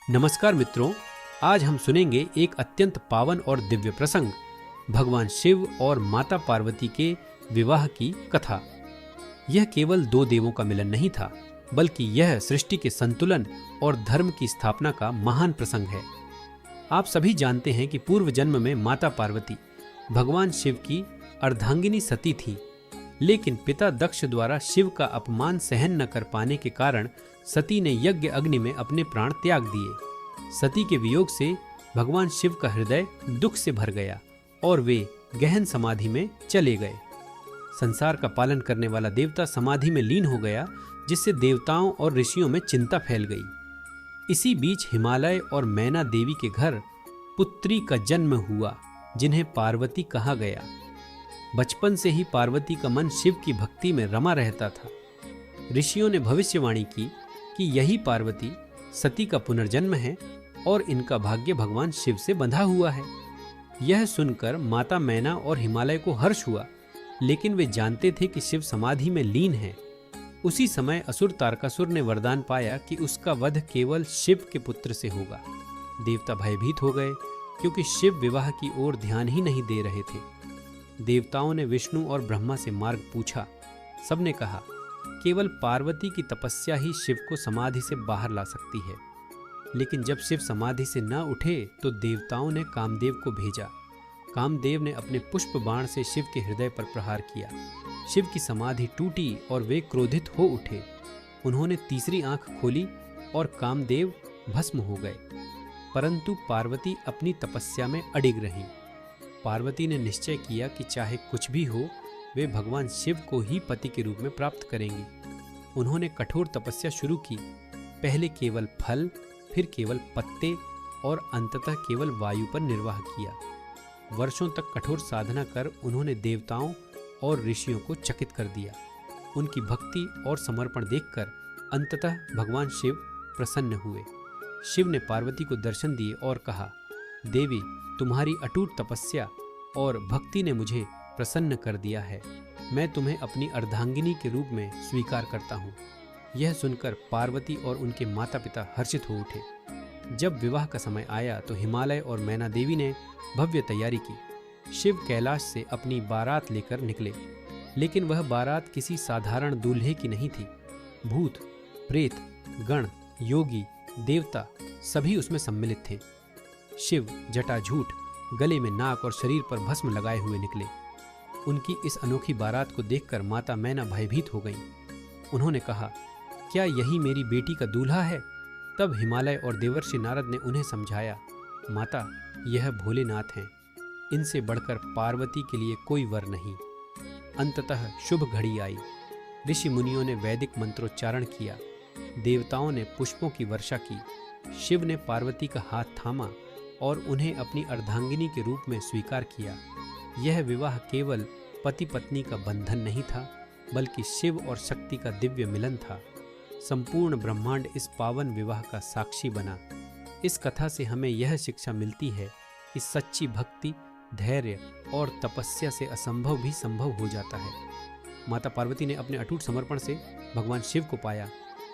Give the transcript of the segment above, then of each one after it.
नमस्कार मित्रों, आज हम सुनेंगे एक अत्यंत पावन और दिव्य प्रसंग, भगवान शिव और माता पार्वती के विवाह की कथा। यह केवल दो देवों का मिलन नहीं था, बल्कि यह सृष्टि के संतुलन और धर्म की स्थापना का महान प्रसंग है। आप सभी जानते हैं कि पूर्व जन्म में माता पार्वती भगवान शिव की अर्धांगिनी सती थी, लेकिन पिता दक्ष द्वारा शिव का अपमान सहन न कर पाने के कारण सती ने यज्ञ अग्नि में अपने प्राण त्याग दिए। सती के वियोग से भगवान शिव का हृदय दुख से भर गया और वे गहन समाधि में चले गए। संसार का पालन करने वाला देवता समाधि में लीन हो गया, जिससे देवताओं और ऋषियों में चिंता फैल गई। इसी बीच हिमालय और मैना देवी के घर पुत्री का जन्म हुआ, जिन्हें पार्वती कहा गया। बचपन से ही पार्वती का मन शिव की भक्ति में रमा रहता था। ऋषियों ने भविष्यवाणी की कि यही पार्वती सती का पुनर्जन्म है और इनका भाग्य भगवान शिव से बंधा हुआ है। यह सुनकर माता मैना और हिमालय को हर्ष हुआ, लेकिन वे जानते थे कि शिव समाधि में लीन है। उसी समय असुर तारकासुर ने वरदान पाया कि उसका वध केवल शिव के पुत्र से होगा। देवता भयभीत हो गए, क्योंकि शिव विवाह की ओर ध्यान ही नहीं दे रहे थे। देवताओं ने विष्णु और ब्रह्मा से मार्ग पूछा। सबने कहा केवल पार्वती की तपस्या ही शिव को समाधि से बाहर ला सकती है। लेकिन जब शिव समाधि से न उठे तो देवताओं ने कामदेव को भेजा। कामदेव ने अपने पुष्प बाण से शिव के हृदय पर प्रहार किया। शिव की समाधि टूटी और वे क्रोधित हो उठे। उन्होंने तीसरी आंख खोली और कामदेव भस्म हो गए, परंतु पार्वती अपनी तपस्या में अडिग रहीं। पार्वती ने निश्चय किया कि चाहे कुछ भी हो, वे भगवान शिव को ही पति के रूप में प्राप्त करेंगी। उन्होंने कठोर तपस्या शुरू की। पहले केवल फल, फिर केवल पत्ते और अंततः केवल वायु पर निर्वाह किया। वर्षों तक कठोर साधना कर उन्होंने देवताओं और ऋषियों को चकित कर दिया। उनकी भक्ति और समर्पण देखकर अंततः भगवान शिव प्रसन्न हुए। शिव ने पार्वती को दर्शन दिए और कहा, देवी, तुम्हारी अटूट तपस्या और भक्ति ने मुझे प्रसन्न कर दिया है। मैं तुम्हें अपनी अर्धांगिनी के रूप में स्वीकार करता हूँ। यह सुनकर पार्वती और उनके माता पिता हर्षित हो उठे। जब विवाह का समय आया तो हिमालय और मैना देवी ने भव्य तैयारी की। शिव कैलाश से अपनी बारात लेकर निकले, लेकिन वह बारात किसी साधारण दूल्हे की नहीं थी। भूत, प्रेत, गण, योगी, देवता सभी उसमें सम्मिलित थे। शिव जटाझूट, गले में नाक और शरीर पर भस्म लगाए हुए निकले। उनकी इस अनोखी बारात को देखकर माता मैना भयभीत हो गईं। उन्होंने कहा, क्या यही मेरी बेटी का दूल्हा है? तब हिमालय और देवर्षि नारद ने उन्हें समझाया, माता, यह भोलेनाथ हैं। इनसे बढ़कर पार्वती के लिए कोई वर नहीं। अंततः शुभ घड़ी आई। ऋषि मुनियों ने वैदिक मंत्रोच्चारण किया। देवताओं ने पुष्पों की वर्षा की। शिव ने पार्वती का हाथ थामा और उन्हें अपनी अर्धांगिनी के रूप में स्वीकार किया। यह विवाह केवल पति पत्नी का बंधन नहीं था, बल्कि शिव और शक्ति का दिव्य मिलन था। संपूर्ण ब्रह्मांड इस पावन विवाह का साक्षी बना। इस कथा से हमें यह शिक्षा मिलती है कि सच्ची भक्ति, धैर्य और तपस्या से असंभव भी संभव हो जाता है। माता पार्वती ने अपने अटूट समर्पण से भगवान शिव को पाया।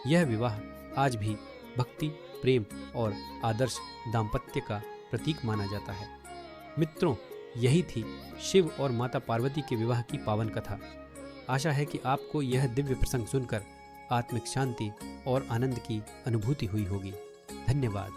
यह विवाह आज भी भक्ति, प्रेम और आदर्श दाम्पत्य का प्रतीक माना जाता है। मित्रों, यही थी शिव और माता पार्वती के विवाह की पावन कथा। आशा है कि आपको यह दिव्य प्रसंग सुनकर आत्मिक शांति और आनंद की अनुभूति हुई होगी। धन्यवाद।